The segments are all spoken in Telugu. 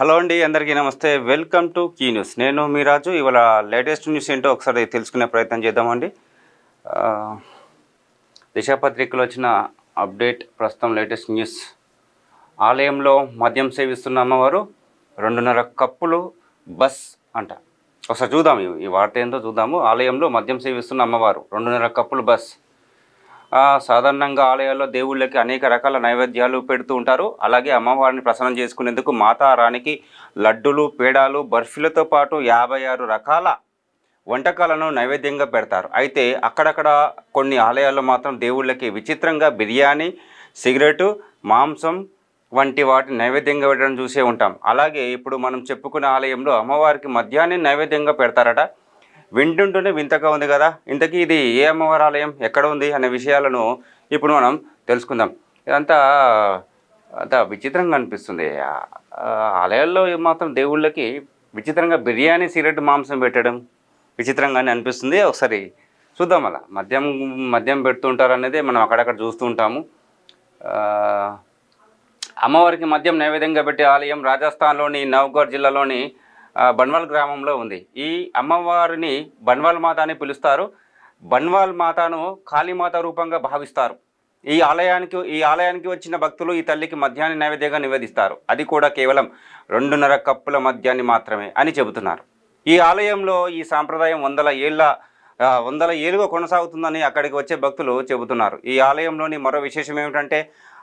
హలో అండి, అందరికీ నమస్తే. Welcome to key news. నేను మీ రాజు. ఇవాళ లేటెస్ట్ న్యూస్ ఏంటో ఒకసారి తెలుసుకునే ప్రయత్నం చేద్దామండి. దిశాపత్రికలో వచ్చిన అప్డేట్ ప్రస్తుతం లేటెస్ట్ న్యూస్. ఆలయంలో మద్యం సేవిస్తున్న అమ్మవారు 2.5 కప్పులు బస్ అంట. ఒకసారి చూద్దాం, ఈ వార్త ఏంటో చూద్దాము. ఆలయంలో మద్యం సేవిస్తున్న అమ్మవారు 2.5 కప్పులు బస్. సాధారణంగా ఆలయాల్లో దేవుళ్ళకి అనేక రకాల నైవేద్యాలు పెడుతూ ఉంటారు. అలాగే అమ్మవారిని ప్రసన్నం చేసుకునేందుకు మాతారానికి లడ్డులు, పేడాలు, బర్ఫీలతో పాటు 56 రకాల వంటకాలను నైవేద్యంగా పెడతారు. అయితే అక్కడక్కడ కొన్ని ఆలయాల్లో మాత్రం దేవుళ్ళకి విచిత్రంగా బిర్యానీ, సిగరెటు, మాంసం వంటి వాటిని నైవేద్యంగా పెట్టడం చూసే ఉంటాం. అలాగే ఇప్పుడు మనం చెప్పుకునే ఆలయంలో అమ్మవారికి మద్యాన్ని నైవేద్యంగా పెడతారట. వింటుంటూనే వింతగా ఉంది కదా. ఇంతకీ ఇది ఏ అమ్మవారి ఆలయం, ఎక్కడ ఉంది అనే విషయాలను ఇప్పుడు మనం తెలుసుకుందాం. ఇదంతా విచిత్రంగా అనిపిస్తుంది. ఆలయాల్లో మాత్రం దేవుళ్ళకి విచిత్రంగా బిర్యానీ, సిగరెట్, మాంసం పెట్టడం విచిత్రంగానే అనిపిస్తుంది. ఒకసారి చూద్దాం. అలా మద్యం పెడుతుంటారు అనేది మనం అక్కడక్కడ చూస్తూ ఉంటాము. అమ్మవారికి మద్యం నైవేద్యంగా పెట్టే ఆలయం రాజస్థాన్లోని నవ్గఢ్ జిల్లాలోని బన్వాల్ గ్రామంలో ఉంది. ఈ అమ్మవారిని బన్వాల్ మాత అని పిలుస్తారు. బన్వాల్ మాతను కాళీమాత రూపంగా భావిస్తారు. ఈ ఆలయానికి వచ్చిన భక్తులు ఈ తల్లికి మద్యాన్ని నైవేద్యంగా నివేదిస్తారు. అది కూడా కేవలం 2.5 కప్పుల మద్యాన్ని మాత్రమే అని చెబుతున్నారు. ఈ ఆలయంలో ఈ సాంప్రదాయం వందల ఏళ్ళుగా కొనసాగుతుందని అక్కడికి వచ్చే భక్తులు చెబుతున్నారు. ఈ ఆలయంలోని మరో విశేషం ఏమిటంటే,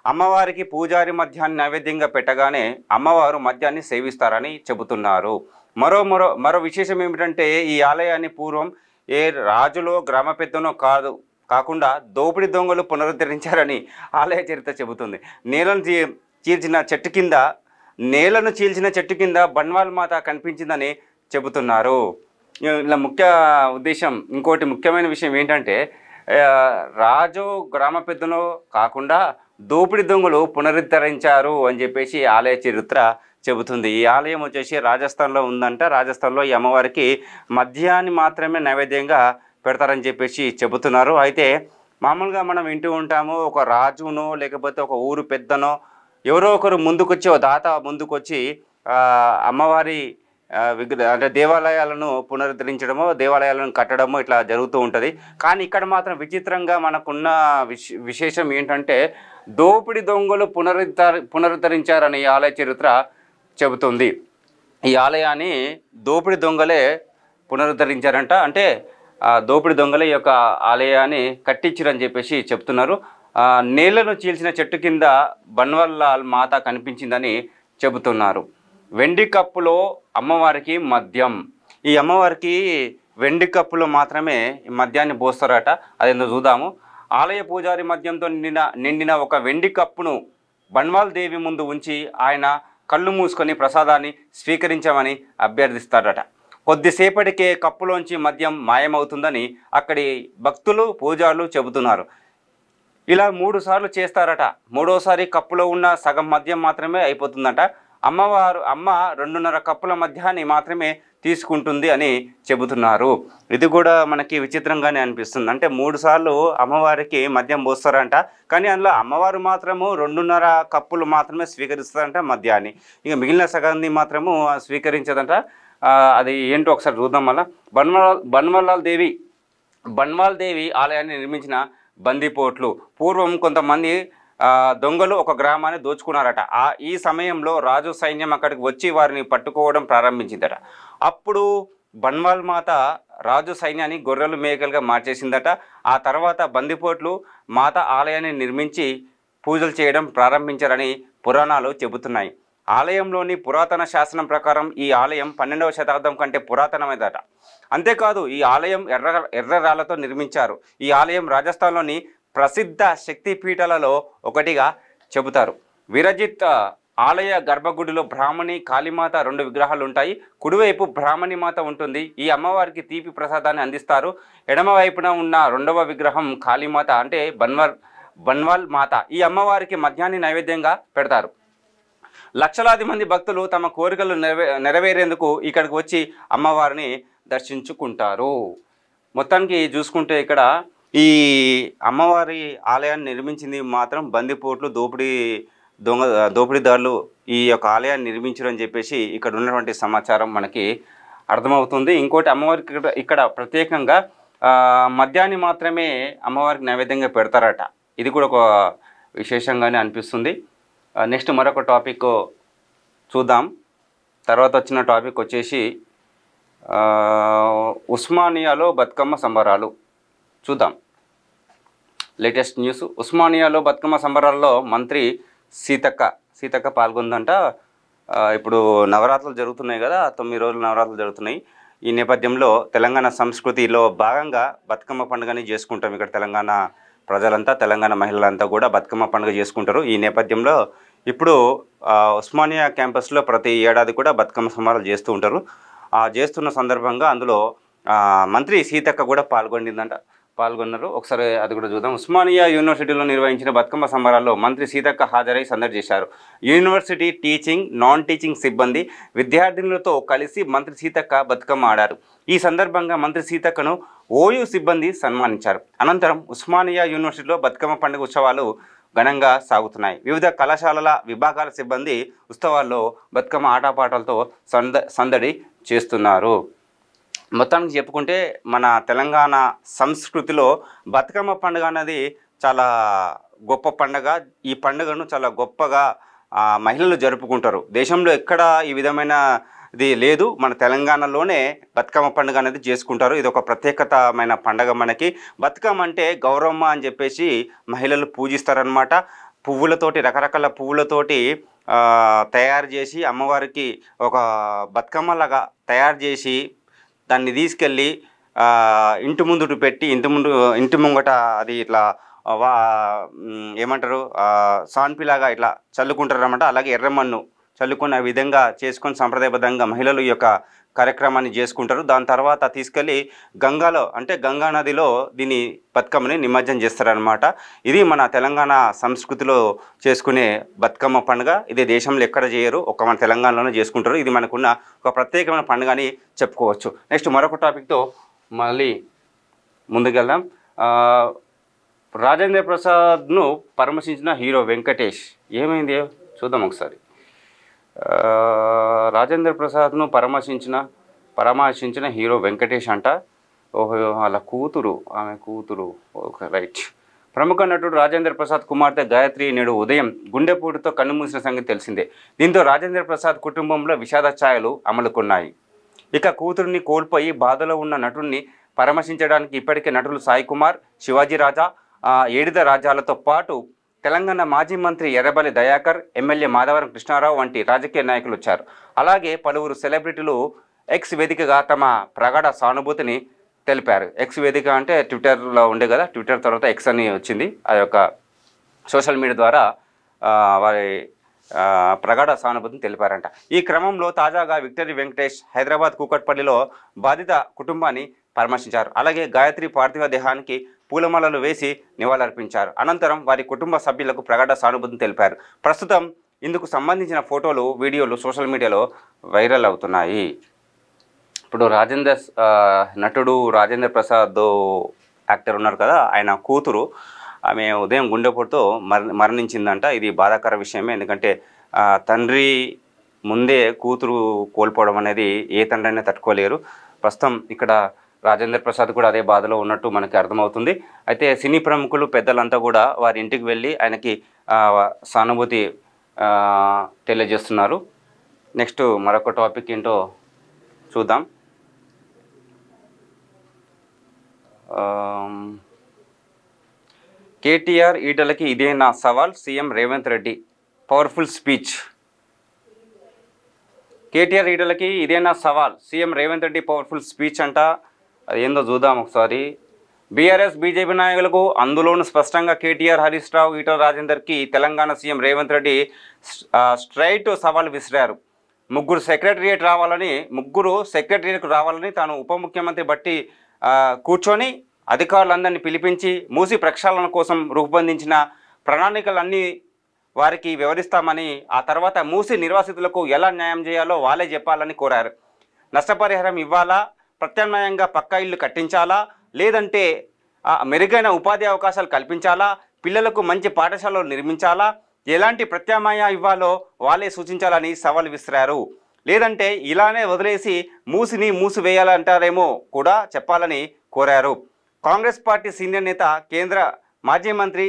అమ్మవారికి పూజారి మద్యాన్ని నైవేద్యంగా పెట్టగానే అమ్మవారు మద్యాన్ని సేవిస్తారని చెబుతున్నారు. మరో విశేషం ఏమిటంటే, ఈ ఆలయాన్ని పూర్వం ఏ రాజులో గ్రామ పెద్దనో కాకుండా దోపిడీ దొంగలు పునరుద్ధరించారని ఆలయ చరిత్ర చెబుతుంది. నేలను చీల్చిన చెట్టు కింద బన్వాల్ మాత కనిపించిందని చెబుతున్నారు. ఇలా ఇంకోటి ముఖ్యమైన విషయం ఏంటంటే, రాజు గ్రామ పెద్దనో కాకుండా దోపిడీ దొంగలు పునరుద్ధరించారు అని చెప్పేసి ఆలయ చరిత్ర చెబుతుంది. ఈ ఆలయం వచ్చేసి రాజస్థాన్లో ఉందంట. రాజస్థాన్లో ఈ అమ్మవారికి మద్యాన్ని మాత్రమే నైవేద్యంగా పెడతారని చెప్పేసి చెబుతున్నారు. అయితే మామూలుగా మనం వింటూ ఉంటాము, ఒక రాజునో లేకపోతే ఒక ఊరు పెద్దనో ఎవరో ఒకరు ముందుకొచ్చి, ఒక దాత ముందుకొచ్చి అమ్మవారి దేవాలయాలను పునరుద్ధరించడమో, దేవాలయాలను కట్టడమో ఇట్లా జరుగుతూ ఉంటుంది. కానీ ఇక్కడ మాత్రం విచిత్రంగా మనకున్న విశేషం ఏంటంటే, దోపిడీ దొంగలు పునరుద్ధరించారని ఆలయ చరిత్ర చెబుతుంది. ఈ ఆలయాన్ని దోపిడీ దొంగలే పునరుద్ధరించారంట. అంటే దోపిడీ దొంగలే ఈ యొక్క ఆలయాన్ని కట్టించారని చెప్పేసి చెప్తున్నారు. నేలను చీల్చిన చెట్టు కింద బన్వాల్ మాత కనిపించిందని చెబుతున్నారు. వెండి కప్పులో అమ్మవారికి మద్యం. ఈ అమ్మవారికి వెండి కప్పులో మాత్రమే మద్యాన్ని పోస్తారట. అదేందో చూద్దాము. ఆలయ పూజారి మద్యంతో నిండిన ఒక వెండి కప్పును బన్వాల్ దేవి ముందు ఉంచి ఆయన కళ్ళు మూసుకొని ప్రసాదాన్ని స్వీకరించమని అభ్యర్థిస్తారట. కొద్దిసేపటికే కప్పులోంచి మద్యం మాయమవుతుందని అక్కడి భక్తులు, పూజారులు చెబుతున్నారు. ఇలా 3 సార్లు చేస్తారట. 3వసారి కప్పులో ఉన్న సగం మద్యం మాత్రమే అయిపోతుందట. అమ్మ 2.5 కప్పుల మద్యాన్ని మాత్రమే తీసుకుంటుంది అని చెబుతున్నారు. ఇది కూడా మనకి విచిత్రంగానే అనిపిస్తుంది. అంటే 3 సార్లు అమ్మవారికి మద్యం పోస్తారంట. కానీ అందులో అమ్మవారు మాత్రము 2.5 కప్పులు మాత్రమే స్వీకరిస్తారంట మద్యాన్ని. ఇక మిగిలిన సగాన్ని మాత్రము స్వీకరించదంట. అది ఏంటో ఒకసారి చూద్దాం. మళ్ళీ బన్వాల్ దేవి ఆలయాన్ని నిర్మించిన బందిపోట్లు. పూర్వం కొంతమంది దొంగలు ఒక గ్రామాన్ని దోచుకున్నారట. ఈ సమయంలో రాజు సైన్యం అక్కడికి వచ్చి వారిని పట్టుకోవడం ప్రారంభించిందట. అప్పుడు బన్వాల్ మాత రాజు సైన్యాన్ని గొర్రెలు, మేకలుగా మార్చేసిందట. ఆ తర్వాత బందిపోట్లు మాత ఆలయాన్ని నిర్మించి పూజలు చేయడం ప్రారంభించారని పురాణాలు చెబుతున్నాయి. ఆలయంలోని పురాతన శాసనం ప్రకారం ఈ ఆలయం 12వ శతాబ్దం కంటే పురాతనమైనదట. అంతేకాదు, ఈ ఆలయం ఎర్ర రాళ్లతో నిర్మించారు. ఈ ఆలయం రాజస్థాన్లోని ప్రసిద్ధ శక్తిపీఠాలలో ఒకటిగా చెబుతారు. విరజిత్ ఆలయ గర్భగుడిలో బ్రాహ్మణి, కాళీమాత 2 విగ్రహాలు ఉంటాయి. కుడివైపు బ్రాహ్మణి మాత ఉంటుంది. ఈ అమ్మవారికి తీపి ప్రసాదాన్ని అందిస్తారు. ఎడమ వైపున ఉన్న 2వ విగ్రహం కాళీమాత, అంటే బన్వాల్ మాత. ఈ అమ్మవారికి మద్యాన్ని నైవేద్యంగా పెడతారు. లక్షలాది మంది భక్తులు తమ కోరికలు నెరవేరేందుకు ఇక్కడికి వచ్చి అమ్మవారిని దర్శించుకుంటారు. మొత్తానికి చూసుకుంటే ఇక్కడ ఈ అమ్మవారి ఆలయాన్ని నిర్మించింది మాత్రం బందిపోట్లు, దోపిడీ దోపిడీదారులు ఈ యొక్క ఆలయాన్ని నిర్మించారని చెప్పేసి ఇక్కడ ఉన్నటువంటి సమాచారం మనకి అర్థమవుతుంది. ఇంకోటి అమ్మవారికి ఇక్కడ ప్రత్యేకంగా మద్యాన్ని మాత్రమే అమ్మవారికి నైవేద్యంగా పెడతారట. ఇది కూడా ఒక విశేషంగానే అనిపిస్తుంది. నెక్స్ట్ మరొక టాపిక్ చూద్దాం. తర్వాత వచ్చిన టాపిక్ వచ్చేసి ఉస్మానియాలో బతుకమ్మ సంబరాలు చూద్దాం. Latest news. ఉస్మానియాలో బతుకమ్మ సంబరాల్లో మంత్రి సీతక్క పాల్గొందంట. ఇప్పుడు నవరాత్రులు జరుగుతున్నాయి కదా, 9 రోజులు నవరాత్రులు జరుగుతున్నాయి. ఈ నేపథ్యంలో తెలంగాణ సంస్కృతిలో భాగంగా బతుకమ్మ పండుగని చేసుకుంటాం. ఇక్కడ తెలంగాణ ప్రజలంతా, తెలంగాణ మహిళలంతా కూడా బతుకమ్మ పండుగ చేసుకుంటారు. ఈ నేపథ్యంలో ఇప్పుడు ఉస్మానియా క్యాంపస్లో ప్రతి ఏడాది కూడా బతుకమ్మ సంబరాలు చేస్తూ ఉంటారు. చేస్తున్న సందర్భంగా అందులో మంత్రి సీతక్క కూడా పాల్గొన్నారు. ఒకసారి అది కూడా చూద్దాం. ఉస్మానియా యూనివర్సిటీలో నిర్వహించిన బతుకమ్మ సంబరాల్లో మంత్రి సీతక్క హాజరై సందడి చేశారు. యూనివర్సిటీ టీచింగ్, నాన్ టీచింగ్ సిబ్బంది, విద్యార్థినులతో కలిసి మంత్రి సీతక్క బతుకమ్మ ఆడారు. ఈ సందర్భంగా మంత్రి సీతక్కను ఓయూ సిబ్బంది సన్మానించారు. అనంతరం ఉస్మానియా యూనివర్సిటీలో బతుకమ్మ పండుగ ఉత్సవాలు ఘనంగా సాగుతున్నాయి. వివిధ కళాశాలల విభాగాల సిబ్బంది ఉత్సవాల్లో బతుకమ్మ ఆటపాటలతో సందడి చేస్తున్నారు. మొత్తానికి చెప్పుకుంటే మన తెలంగాణ సంస్కృతిలో బతుకమ్మ పండుగ అనేది చాలా గొప్ప పండుగ. ఈ పండుగను చాలా గొప్పగా మహిళలు జరుపుకుంటారు. దేశంలో ఎక్కడ ఈ విధమైనది లేదు. మన తెలంగాణలోనే బతుకమ్మ పండుగ అనేది చేసుకుంటారు. ఇది ఒక ప్రత్యేకతమైన పండుగ. మనకి బతుకమ్మ అంటే గౌరమ్మ అని చెప్పేసి మహిళలు పూజిస్తారనమాట. పువ్వులతోటి, రకరకాల పువ్వులతోటి తయారు చేసి అమ్మవారికి ఒక బతుకమ్మలాగా తయారు చేసి దాన్ని తీసుకెళ్ళి ఇంటి ముందుట పెట్టి ఇంటి ముంగట అది ఇట్లా ఏమంటారు సాన్పిలాగా ఇట్లా చల్లుకుంటారు అన్నమాట. అలాగే ఎర్రమన్ను చల్లుకున్న విధంగా చేసుకొని సాంప్రదాయబద్ధంగా మహిళలు ఈ యొక్క కార్యక్రమాన్ని చేసుకుంటారు. దాని తర్వాత తీసుకెళ్ళి గంగాలో, అంటే గంగా నదిలో దీన్ని బతుకమ్మని నిమజ్జనం చేస్తారనమాట. ఇది మన తెలంగాణ సంస్కృతిలో చేసుకునే బతుకమ్మ పండుగ. ఇది దేశంలో ఎక్కడ చేయరు, ఒక మన తెలంగాణలోనే చేసుకుంటారు. ఇది మనకున్న ఒక ప్రత్యేకమైన పండుగ అని చెప్పుకోవచ్చు. నెక్స్ట్ మరొక టాపిక్తో మళ్ళీ ముందుకెళ్దాం. రాజేంద్ర ప్రసాద్ను పరామర్శించిన హీరో వెంకటేష్. ఏమైంది చూద్దాం ఒకసారి. రాజేంద్ర ప్రసాద్ను పరామర్శించిన హీరో వెంకటేష్ అంట. ఓహో, వాళ్ళ కూతురు, ఆమె కూతురు. Okay, right. ప్రముఖ నటుడు రాజేంద్ర ప్రసాద్ కుమార్తె గాయత్రి నేడు ఉదయం గుండెపోటుతో కన్నుమూసిన సంగతి తెలిసిందే. దీంతో రాజేంద్ర ప్రసాద్ కుటుంబంలో విషాద ఛాయలు అమలుకున్నాయి. ఇక కూతురిని కోల్పోయి బాధలో ఉన్న నటుడిని పరామర్శించడానికి ఇప్పటికే నటులు సాయి కుమార్, శివాజీ రాజా, ఏడిద రాజాలతో పాటు తెలంగాణ మాజీ మంత్రి ఎర్రబెల్లి దయాకర్, ఎమ్మెల్యే మాధవరం కృష్ణారావు వంటి రాజకీయ నాయకులు వచ్చారు. అలాగే పలువురు సెలబ్రిటీలు ఎక్స్ వేదికగా తమ ప్రగాఢ సానుభూతిని తెలిపారు. ఎక్స్ వేదిక అంటే ట్విట్టర్లో ఉండే కదా, ట్విట్టర్ తర్వాత ఎక్స్ అని వచ్చింది. ఆ యొక్క సోషల్ మీడియా ద్వారా వారి ప్రగాఢ సానుభూతిని తెలిపారంట. ఈ క్రమంలో తాజాగా విక్టరీ వెంకటేష్ హైదరాబాద్ కూకట్పల్లిలో బాధిత కుటుంబాన్ని పరామర్శించారు. అలాగే గాయత్రి పార్థివ దేహానికి పూలమాలలు వేసి నివాళులర్పించారు. అనంతరం వారి కుటుంబ సభ్యులకు ప్రగాఢ సానుభూతిని తెలిపారు. ప్రస్తుతం ఇందుకు సంబంధించిన ఫోటోలు, వీడియోలు సోషల్ మీడియాలో వైరల్ అవుతున్నాయి. ఇప్పుడు నటుడు రాజేంద్ర ప్రసాద్ యాక్టర్ ఉన్నారు కదా, ఆయన కూతురు ఆమె ఉదయం గుండెపోటుతో మరణించిందంట. ఇది బాధాకర విషయమే. ఎందుకంటే తండ్రి ముందే కూతురు కోల్పోవడం అనేది ఏ తండ్రి అయినా తట్టుకోలేరు. ప్రస్తుతం ఇక్కడ రాజేంద్ర ప్రసాద్ కూడా అదే బాధలో ఉన్నట్టు మనకి అర్థమవుతుంది. అయితే సినీ ప్రముఖులు, పెద్దలంతా కూడా వారి ఇంటికి వెళ్ళి ఆయనకి సానుభూతి తెలియజేస్తున్నారు. నెక్స్ట్ మరొక టాపిక్ ఏంటో చూద్దాం. కేటీఆర్ ఈటలకి ఇదే నా సవాల్, CM Revanth Reddy powerful speech. KTR ఈటలకి ఇదే నా సవాల్, CM Revanth Reddy powerful speech అంట. అది ఏందో చూద్దాం ఒకసారి. బీఆర్ఎస్ బీజేపీ నాయకులకు, అందులోనూ స్పష్టంగా కేటీఆర్, హరీష్ రావు, ఈటల రాజేందర్కి తెలంగాణ సీఎం రేవంత్ రెడ్డి స్ట్రైట్ సవాల్ విసిరారు. ముగ్గురు సెక్రటరీకి రావాలని తాను ఉప ముఖ్యమంత్రి బట్టి కూర్చొని అధికారులందరినీ పిలిపించి మూసి ప్రక్షాళన కోసం రూపొందించిన ప్రణాళికలన్నీ వారికి వివరిస్తామని, ఆ తర్వాత మూసి నిర్వాసితులకు ఎలా న్యాయం చేయాలో వాళ్ళే చెప్పాలని కోరారు. నష్టపరిహారం ఇవ్వాలా, ప్రత్యామ్నాయంగా పక్కా ఇల్లు కట్టించాలా, లేదంటే మెరుగైన ఉపాధి అవకాశాలు కల్పించాలా, పిల్లలకు మంచి పాఠశాలలు నిర్మించాలా, ఎలాంటి ప్రత్యామ్నాయ ఇవ్వాలో వాళ్ళే సూచించాలని సవాల్ విసిరారు. లేదంటే ఇలానే వదిలేసి మూసివేయాలంటారేమో కూడా చెప్పాలని కోరారు. కాంగ్రెస్ పార్టీ సీనియర్ నేత కేంద్ర మాజీ మంత్రి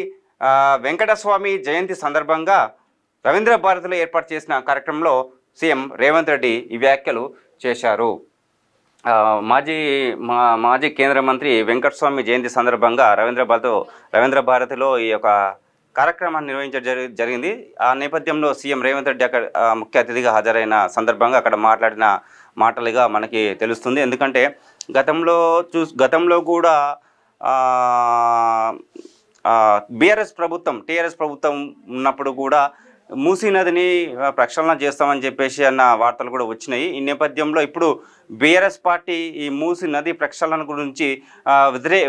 వెంకటస్వామి జయంతి సందర్భంగా రవీంద్ర భారతిలో ఏర్పాటు చేసిన కార్యక్రమంలో సీఎం రేవంత్ రెడ్డి ఈ వ్యాఖ్యలు చేశారు. మాజీ కేంద్ర మంత్రి వెంకటస్వామి జయంతి సందర్భంగా రవీంద్ర భారతిలో ఈ యొక్క కార్యక్రమాన్ని నిర్వహించడం జరిగింది. ఆ నేపథ్యంలో సీఎం రేవంత్ రెడ్డి అక్కడ ముఖ్య అతిథిగా హాజరైన సందర్భంగా అక్కడ మాట్లాడిన మాటలుగా మనకి తెలుస్తుంది. ఎందుకంటే గతంలో కూడా టీఆర్ఎస్ ప్రభుత్వం ఉన్నప్పుడు కూడా మూసీ నదిని ప్రక్షాళన చేస్తామని చెప్పేసి అన్న వార్తలు కూడా వచ్చినాయి. ఈ నేపథ్యంలో ఇప్పుడు బీఆర్ఎస్ పార్టీ ఈ మూసీ నది ప్రక్షాళన గురించి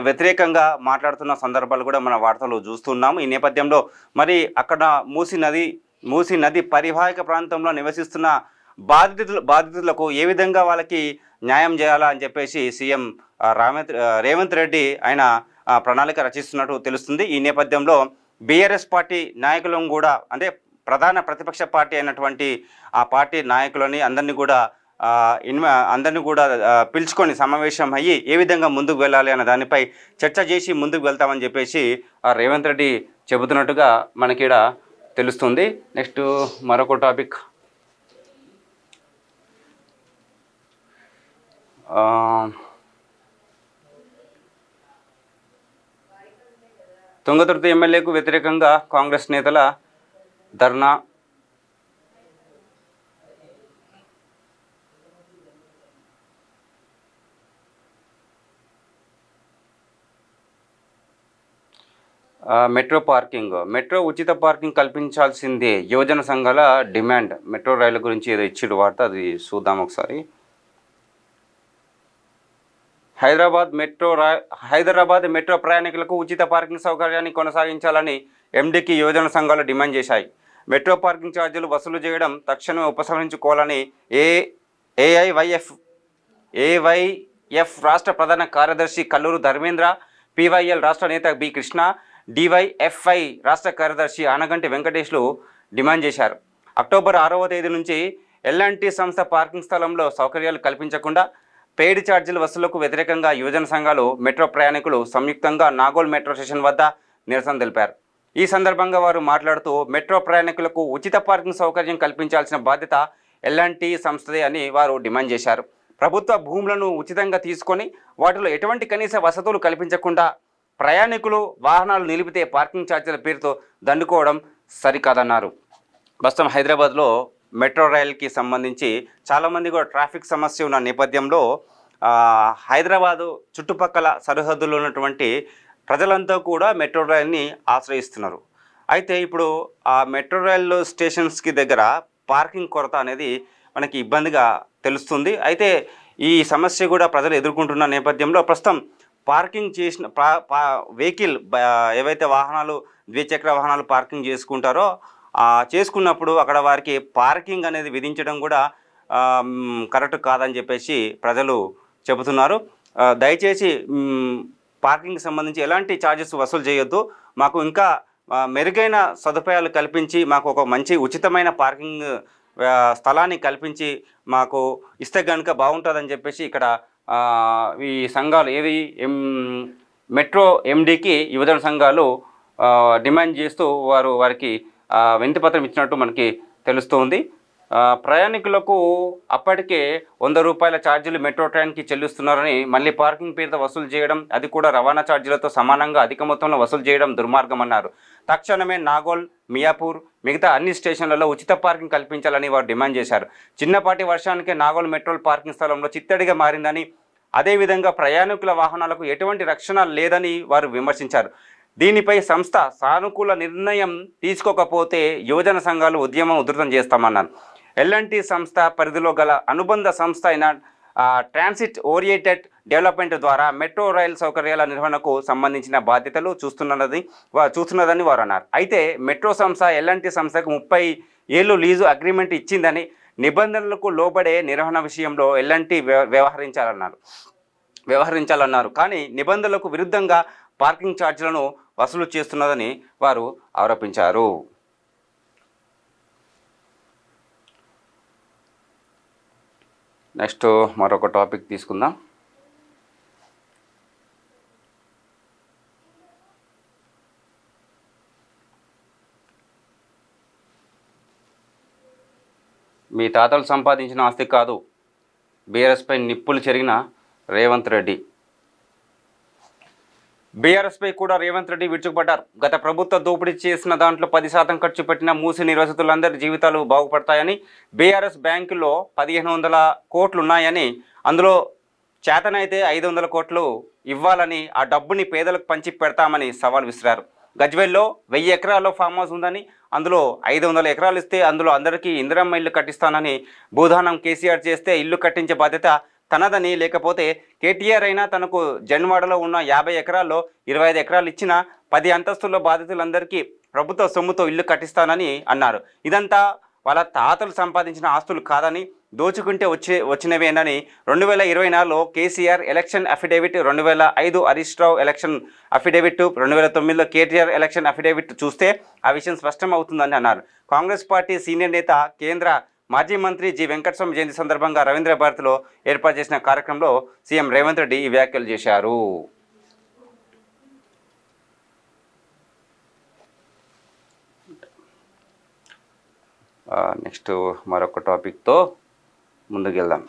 వ్యతిరేకంగా మాట్లాడుతున్న సందర్భాలు కూడా మన వార్తలు చూస్తున్నాము. ఈ నేపథ్యంలో మరి అక్కడ మూసీ నది పరివాహక ప్రాంతంలో నివసిస్తున్న బాధితులకు ఏ విధంగా వాళ్ళకి న్యాయం చేయాలా అని చెప్పేసి సీఎం రేవంత్ రెడ్డి ఆయన ప్రణాళిక రచిస్తున్నట్టు తెలుస్తుంది. ఈ నేపథ్యంలో బీఆర్ఎస్ పార్టీ నాయకులను కూడా అంటే ప్రధాన ప్రతిపక్ష పార్టీ అయినటువంటి ఆ పార్టీ నాయకులని అందరినీ కూడా పిలుచుకొని సమావేశం అయ్యి ఏ విధంగా ముందుకు వెళ్ళాలి అన్న దానిపై చర్చ చేసి ముందుకు వెళ్తామని చెప్పేసి రేవంత్ రెడ్డి చెబుతున్నట్టుగా మనకి ఇక్కడ తెలుస్తుంది. నెక్స్ట్ మరొక టాపిక్, తుంగతుర్తి ఎమ్మెల్యేకు వ్యతిరేకంగా కాంగ్రెస్ నేతల ధర్నా. మెట్రో ఉచిత పార్కింగ్ కల్పించాల్సిందే యువజన సంఘాల డిమాండ్. మెట్రో రైలు గురించి ఏదో ఇచ్చిడు వార్త, అది చూద్దాం ఒకసారి. హైదరాబాద్ మెట్రో ప్రయాణికులకు ఉచిత పార్కింగ్ సౌకర్యాన్ని కొనసాగించాలని ఎండీకి యువజన సంఘాలు డిమాండ్ చేశాయి. మెట్రో పార్కింగ్ ఛార్జీలు వసూలు చేయడం తక్షణమే ఉపసంహరించుకోవాలని ఏవైఎఫ్ రాష్ట్ర ప్రధాన కార్యదర్శి కల్లూరు ధర్మేంద్ర, పీవైఎల్ రాష్ట్ర నేత బి కృష్ణ, డివైఎఫ్ఐ రాష్ట్ర కార్యదర్శి ఆనగంటి వెంకటేష్లు డిమాండ్ చేశారు. అక్టోబర్ 6వ తేదీ నుంచి ఎల్ఎన్టీ సంస్థ పార్కింగ్ స్థలంలో సౌకర్యాలు కల్పించకుండా పెయిడ్ ఛార్జీల వసూలుకు వ్యతిరేకంగా యువజన సంఘాలు మెట్రో ప్రయాణికులు సంయుక్తంగా నాగోల్ మెట్రో స్టేషన్ వద్ద నిరసన తెలిపారు. ఈ సందర్భంగా వారు మాట్లాడుతూ మెట్రో ప్రయాణికులకు ఉచిత పార్కింగ్ సౌకర్యం కల్పించాల్సిన బాధ్యత ఎల్ఎన్టీ సంస్థదే అని వారు డిమాండ్ చేశారు. ప్రభుత్వ భూములను ఉచితంగా తీసుకొని వాటిలో ఎటువంటి కనీస వసతులు కల్పించకుండా ప్రయాణికులు వాహనాలు నిలిపితే పార్కింగ్ ఛార్జీల పేరుతో దండుకోవడం సరికాదన్నారు. ప్రస్తుతం హైదరాబాద్లో మెట్రో రైలుకి సంబంధించి చాలామంది కూడా ట్రాఫిక్ సమస్య ఉన్న నేపథ్యంలో హైదరాబాదు చుట్టుపక్కల సరిహద్దులో ఉన్నటువంటి ప్రజలంతా కూడా మెట్రో రైల్ని ఆశ్రయిస్తున్నారు. అయితే ఇప్పుడు ఆ మెట్రో రైలు స్టేషన్స్కి దగ్గర పార్కింగ్ కొరత అనేది మనకి ఇబ్బందిగా తెలుస్తుంది. అయితే ఈ సమస్య కూడా ప్రజలు ఎదుర్కొంటున్న నేపథ్యంలో ప్రస్తుతం పార్కింగ్ చేసిన వెహికల్ ఏవైతే వాహనాలు ద్విచక్ర వాహనాలు పార్కింగ్ చేసుకుంటారో చేసుకున్నప్పుడు అక్కడ వారికి పార్కింగ్ అనేది విధించడం కూడా కరెక్ట్ కాదని చెప్పేసి ప్రజలు చెబుతున్నారు. దయచేసి పార్కింగ్ సంబంధించి ఎలాంటి ఛార్జెస్ వసూలు చేయొద్దు, మాకు ఇంకా మెరుగైన సదుపాయాలు కల్పించి మాకు ఒక మంచి ఉచితమైన పార్కింగ్ స్థలాన్ని కల్పించి మాకు ఇస్తే కనుక బాగుంటుందని చెప్పేసి ఇక్కడ ఈ సంఘాలు మెట్రో ఎండీకి యువజన సంఘాలు డిమాండ్ చేస్తూ వారికి వినతిపత్రం ఇచ్చినట్టు మనకి తెలుస్తుంది. ప్రయాణికులకు అప్పటికే 100 రూపాయల ఛార్జీలు మెట్రో ట్రైన్కి చెల్లిస్తున్నారని మళ్ళీ పార్కింగ్ పేరుతో వసూలు చేయడం, అది కూడా రవాణా ఛార్జీలతో సమానంగా అధిక మొత్తంలో వసూలు చేయడం దుర్మార్గం అన్నారు. తక్షణమే నాగోల్, మియాపూర్ మిగతా అన్ని స్టేషన్లలో ఉచిత పార్కింగ్ కల్పించాలని వారు డిమాండ్ చేశారు. చిన్నపాటి వర్షానికే నాగోల్ మెట్రో పార్కింగ్ స్థలంలో చిత్తడిగా మారిందని, అదేవిధంగా ప్రయాణికుల వాహనాలకు ఎటువంటి రక్షణ లేదని వారు విమర్శించారు. దీనిపై సంస్థ సానుకూల నిర్ణయం తీసుకోకపోతే యువజన సంఘాలు ఉద్యమం ఉధృతం చేస్తామన్నారు. ఎల్ఎన్టీ సంస్థ పరిధిలో గల అనుబంధ సంస్థ అయిన ట్రాన్సిట్ ఓరియంటెడ్ డెవలప్మెంట్ ద్వారా మెట్రో రైల్ సౌకర్యాల నిర్వహణకు సంబంధించిన బాధ్యతలు చూస్తున్నదని వారు అన్నారు. అయితే మెట్రో సంస్థ ఎల్ఎన్టీ సంస్థకు 30 ఏళ్ళు లీజు అగ్రిమెంట్ ఇచ్చిందని, నిబంధనలకు లోబడే నిర్వహణ విషయంలో ఎల్ఎన్టీ వ్యవహరించాలన్నారు. కానీ నిబంధనలకు విరుద్ధంగా పార్కింగ్ ఛార్జీలను వసూలు చేస్తున్నదని వారు ఆరోపించారు. నెక్స్ట్ మరొక టాపిక్ తీసుకుందాం. మీ తాతలు సంపాదించిన ఆస్తి కాదు, బీఆర్ఎస్పై నిప్పులు చెరిగిన రేవంత్ రెడ్డి. బీఆర్ఎస్పై కూడా రేవంత్ రెడ్డి విరుచుకుపడ్డారు. గత ప్రభుత్వ దోపిడీ చేసిన దాంట్లో 10% ఖర్చు పెట్టిన మూసి నిర్వాసితులందరి జీవితాలు బాగుపడతాయని, బీఆర్ఎస్ బ్యాంకులో 1500 కోట్లు ఉన్నాయని, అందులో చేతనైతే 500 కోట్లు ఇవ్వాలని, ఆ డబ్బుని పేదలకు పంచి పెడతామని సవాల్ విసిరారు. గజ్వేల్లో 1000 ఎకరాల్లో ఫామ్ హౌస్ ఉందని, అందులో 500 ఎకరాలు ఇస్తే అందులో అందరికీ ఇందిరమ్మ ఇల్లు కట్టిస్తానని భూదానం కేసీఆర్ చేస్తే ఇల్లు కట్టించే బాధ్యత తనదని, లేకపోతే కేటీఆర్ అయినా తనకు జన్వాడలో ఉన్న 50 ఎకరాల్లో 25 ఎకరాలు ఇచ్చిన 10 అంతస్తుల్లో బాధితులందరికీ ప్రభుత్వ సొమ్ముతో ఇల్లు కట్టిస్తానని అన్నారు. ఇదంతా వాళ్ళ తాతలు సంపాదించిన ఆస్తులు కాదని, దోచుకుంటే వచ్చినవేనని 2024లో KCR election affidavit, 2005 Harish Rao election affidavit, 2009లో కేటీఆర్ ఎలక్షన్ అఫిడేవిట్ చూస్తే ఆ విషయం స్పష్టం అవుతుందని అన్నారు. కాంగ్రెస్ పార్టీ సీనియర్ నేత, కేంద్ర మాజీ మంత్రి జి వెంకటస్వామి జయంతి సందర్భంగా రవీంద్ర భారతిలో ఏర్పాటు చేసిన కార్యక్రమంలో సీఎం రేవంత్ రెడ్డి ఈ వ్యాఖ్యలు చేశారు. నెక్స్ట్ మరొక టాపిక్తో ముందుకెళ్దాం.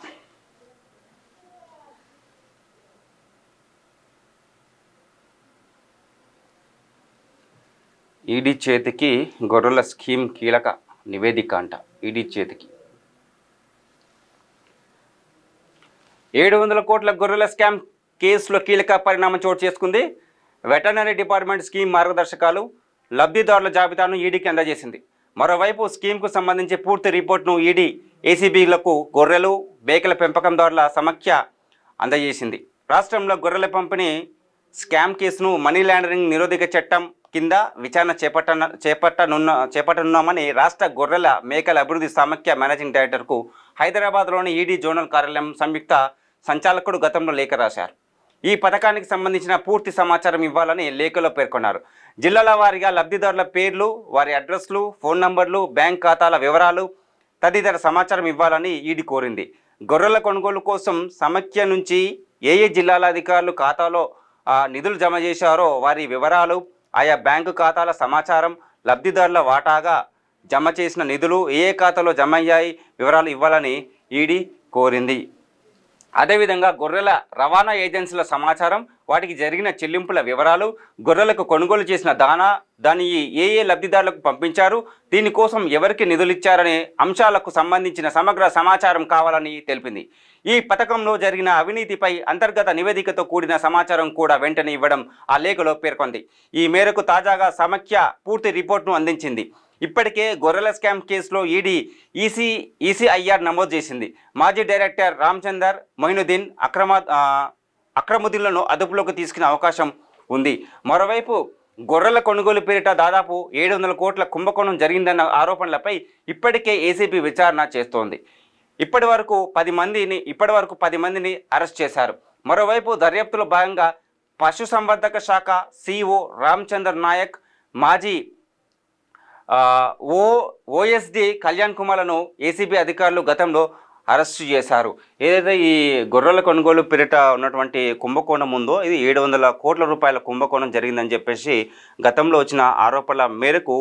ఈడీ చేతికి గొర్రెల స్కీమ్ కీలక నివేదిక అంట. ఈడీ చేతికి 700 కోట్ల గొర్రెల స్కామ్ కేసులో కీలక పరిణామం చోటు చేసుకుంది. వెటర్నరీ డిపార్ట్మెంట్ స్కీమ్ మార్గదర్శకాలు, లబ్ధిదారుల జాబితాను ఈడీకి అందజేసింది. మరోవైపు స్కీమ్కు సంబంధించి పూర్తి రిపోర్ట్ను ఈడీ ఏసీబీలకు గొర్రెలు, మేకల పెంపకందారుల సమాఖ్య అందజేసింది. రాష్ట్రంలో గొర్రెల పంపిణీ స్కామ్ కేసును మనీ లాండరింగ్ నిరోధక చట్టం కింద విచారణ చేపట్టనున్నామని రాష్ట్ర గొర్రెల మేకల అభివృద్ధి సమాఖ్య మేనేజింగ్ డైరెక్టర్కు హైదరాబాద్లోని ఈడీ జోనల్ కార్యాలయం సంయుక్త సంచాలకుడు గతంలో లేఖ రాశారు. ఈ పథకానికి సంబంధించిన పూర్తి సమాచారం ఇవ్వాలని లేఖలో పేర్కొన్నారు. జిల్లాల వారీగా లబ్ధిదారుల పేర్లు, వారి అడ్రస్లు, ఫోన్ నంబర్లు, బ్యాంక్ ఖాతాల వివరాలు తదితర సమాచారం ఇవ్వాలని ఈడీ కోరింది. గొర్రెల కొనుగోలు కోసం సమాఖ్య నుంచి ఏ జిల్లాల అధికారులు ఖాతాలో నిధులు జమ చేశారో వారి వివరాలు, ఆయా బ్యాంకు ఖాతాల సమాచారం, లబ్ధిదారుల వాటాగా జమ చేసిన నిధులు ఏ ఖాతాలో జమ అయ్యాయి వివరాలు ఇవ్వాలని ఈడీ కోరింది. అదేవిధంగా గొర్రెల రవాణా ఏజెన్సీల సమాచారం, వాటికి జరిగిన చెల్లింపుల వివరాలు, గొర్రెలకు కొనుగోలు చేసిన దాన్ని ఏ లబ్ధిదారులకు పంపించారు, దీనికోసం ఎవరికి నిధులు ఇచ్చారనే అంశాలకు సంబంధించిన సమగ్ర సమాచారం కావాలని తెలిపింది. ఈ పథకంలో జరిగిన అవినీతిపై అంతర్గత నివేదికతో కూడిన సమాచారం కూడా వెంటనే ఇవ్వడం ఆ లేఖలో పేర్కొంది. ఈ మేరకు తాజాగా సమాఖ్య పూర్తి రిపోర్ట్ను అందించింది. ఇప్పటికే గొర్రెల స్కామ్ కేసులో ఈడీ ఈసీఐఆర్ నమోదు చేసింది. మాజీ డైరెక్టర్ రామచందర్, మొయినుద్దీన్, అక్రముద్దీన్లను అదుపులోకి తీసుకునే అవకాశం ఉంది. మరోవైపు గొర్రెల కొనుగోలు పేరిట దాదాపు 700 కోట్ల కుంభకోణం జరిగిందన్న ఆరోపణలపై ఇప్పటికే ఏసీబీ విచారణ చేస్తోంది. ఇప్పటి వరకు 10 మందిని అరెస్ట్ చేశారు. మరోవైపు దర్యాప్తులో భాగంగా పశుసంవర్ధక శాఖ సిఇఓ రామచందర్ నాయక్, మాజీ ఓఎస్డి కళ్యాణ్ కుమార్లను ఏసీబీ అధికారులు గతంలో అరెస్టు చేశారు. ఏదైతే ఈ గొర్రెల కొనుగోలు పేరిట ఉన్నటువంటి కుంభకోణం ఉందో ఇది 700 కోట్ల రూపాయల కుంభకోణం జరిగిందని చెప్పేసి గతంలో వచ్చిన ఆరోపణల మేరకు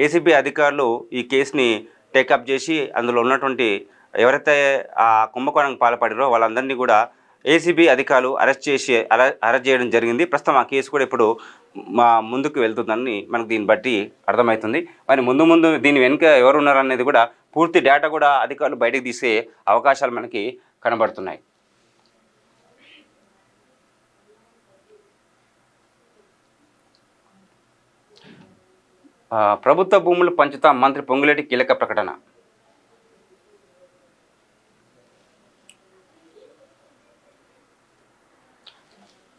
ఏసీబీ అధికారులు ఈ కేసుని టేకప్ చేసి అందులో ఉన్నటువంటి ఎవరైతే ఆ కుంభకోణానికి పాల్పడారో వాళ్ళందరినీ కూడా ఏసీబీ అధికారులు అరెస్ట్ చేయడం జరిగింది. ప్రస్తుతం ఆ కేసు కూడా ఇప్పుడు ముందుకు వెళ్తుందని మనకు దీన్ని బట్టి అర్థమవుతుంది. మరి ముందు దీని వెనుక ఎవరు ఉన్నారనేది కూడా పూర్తి డేటా కూడా అధికారులు బయటకు తీసే అవకాశాలు మనకి కనబడుతున్నాయి. ప్రభుత్వ భూములు పంచుతాం, మంత్రి పొంగులేటి కీలక ప్రకటన.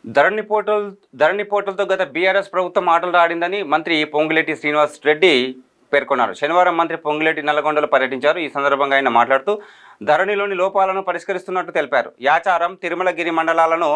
ధరణి పోర్టల్తో గత బీఆర్ఎస్ ప్రభుత్వం ఆటలు ఆడిందని మంత్రి పొంగులేటి శ్రీనివాస్ రెడ్డి పేర్కొన్నారు. శనివారం మంత్రి పొంగులేటి నల్లగొండలో పర్యటించారు. ఈ సందర్భంగా ఆయన మాట్లాడుతూ ధరణిలోని లోపాలను పరిష్కరిస్తున్నట్టు తెలిపారు. యాచారం, తిరుమలగిరి మండలాలను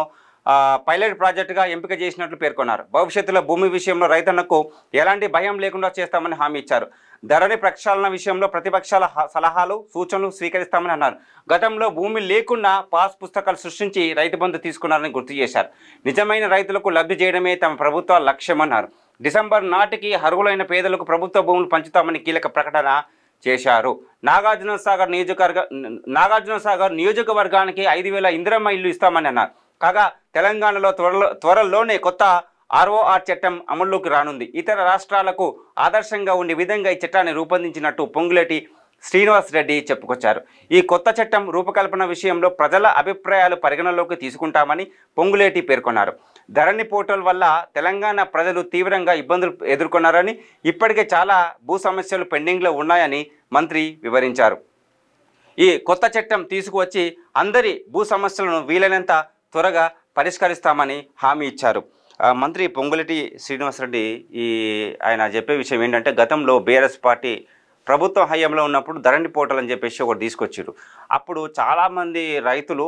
పైలట్ ప్రాజెక్టుగా ఎంపిక చేసినట్లు పేర్కొన్నారు. భవిష్యత్తులో భూమి విషయంలో రైతన్నకు ఎలాంటి భయం లేకుండా చేస్తామని హామీ ఇచ్చారు. ధరణి ప్రక్షాళన విషయంలో ప్రతిపక్షాల సలహాలు సూచనలు స్వీకరిస్తామని అన్నారు. గతంలో భూమి లేకుండా పాస్ పుస్తకాలు సృష్టించి రైతు బంధు తీసుకున్నారని గుర్తు చేశారు. నిజమైన రైతులకు లబ్ధి చేయడమే తమ ప్రభుత్వ లక్ష్యమన్నారు. డిసెంబర్ నాటికి అర్హులైన పేదలకు ప్రభుత్వ భూములు పంచుతామని కీలక ప్రకటన చేశారు. నాగార్జున సాగర్ నియోజకవర్గానికి 5,000 ఇందిరమ్మ ఇల్లు ఇస్తామని అన్నారు. కాగా తెలంగాణలో త్వరలోనే కొత్త ఆర్ఓఆర్ చట్టం అమల్లోకి రానుంది. ఇతర రాష్ట్రాలకు ఆదర్శంగా ఉండే విధంగా ఈ చట్టాన్ని రూపొందించినట్టు పొంగులేటి శ్రీనివాసరెడ్డి చెప్పుకొచ్చారు. ఈ కొత్త చట్టం రూపకల్పన విషయంలో ప్రజల అభిప్రాయాలు పరిగణలోకి తీసుకుంటామని పొంగులేటి పేర్కొన్నారు. ధరణి పోర్టల్ వల్ల తెలంగాణ ప్రజలు తీవ్రంగా ఇబ్బందులు ఎదుర్కొన్నారని, ఇప్పటికే చాలా భూ సమస్యలు పెండింగ్లో ఉన్నాయని మంత్రి వివరించారు. ఈ కొత్త చట్టం తీసుకువచ్చి అందరి భూ సమస్యలను వీలైనంత త్వరగా పరిష్కరిస్తామని హామీ ఇచ్చారు. మంత్రి పొంగులేటి శ్రీనివాసరెడ్డి ఆయన చెప్పే విషయం ఏంటంటే, గతంలో బీఆర్ఎస్ పార్టీ ప్రభుత్వం హయాంలో ఉన్నప్పుడు ధరణి పోర్టల్ అని చెప్పేసి ఒకటి తీసుకొచ్చారు. అప్పుడు చాలామంది రైతులు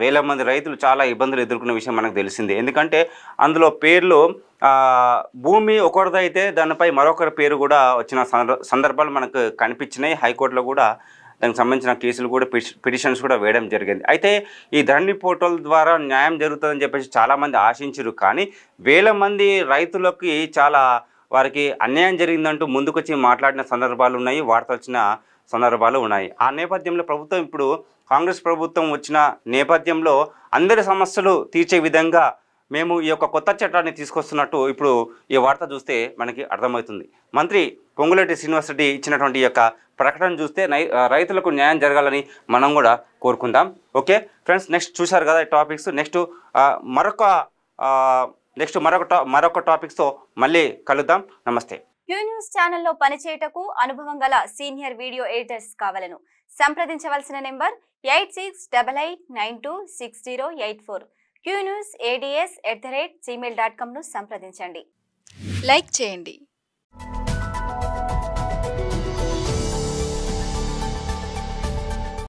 వేల మంది రైతులు చాలా ఇబ్బందులు ఎదుర్కొన్న విషయం మనకు తెలిసింది. ఎందుకంటే అందులో పేర్లు భూమి ఒకరిదైతే దానిపై మరొకరి పేరు కూడా వచ్చిన సందర్భాలు మనకు కనిపించినాయి. హైకోర్టులో కూడా దానికి సంబంధించిన కేసులు కూడా పిటిషన్స్ కూడా వేయడం జరిగింది. అయితే ఈ ధరణి పోర్టల్ ద్వారా న్యాయం జరుగుతుందని చెప్పేసి చాలామంది ఆశించారు. కానీ వేల మంది రైతులకి వారికి అన్యాయం జరిగిందంటూ ముందుకొచ్చి మాట్లాడిన సందర్భాలు ఉన్నాయి, వార్తలు వచ్చిన సందర్భాలు ఉన్నాయి. ఆ నేపథ్యంలో ప్రభుత్వం ఇప్పుడు కాంగ్రెస్ ప్రభుత్వం వచ్చిన నేపథ్యంలో అందరి సమస్యలు తీర్చే విధంగా మేము ఈ యొక్క కొత్త చట్టాన్ని తీసుకొస్తున్నట్టు ఇప్పుడు ఈ వార్త చూస్తే మనకి అర్థమవుతుంది. మంత్రి పొంగులేటి శ్రీనివాసరెడ్డి ఇచ్చినటువంటి ఈ యొక్క ప్రకటన చూస్తే రైతులకు న్యాయం జరగాలని మనం కూడా కోరుకుందాం. ఓకే ఫ్రెండ్స్, నెక్స్ట్ చూశారు కదా ఈ టాపిక్స్. నెక్స్ట్ మరొక టాపిక్స్తో మళ్ళీ కలుద్దాం. నమస్తే. క్యూ న్యూస్ ఛానల్లో పనిచేయటకు అనుభవం గల సీనియర్ వీడియో ఎడిటర్స్ కావాలను సంప్రదించవలసిన నెంబర్ 8688926084. qnewsads@gmail.com ను సంప్రదించండి. లైక్ చేయండి,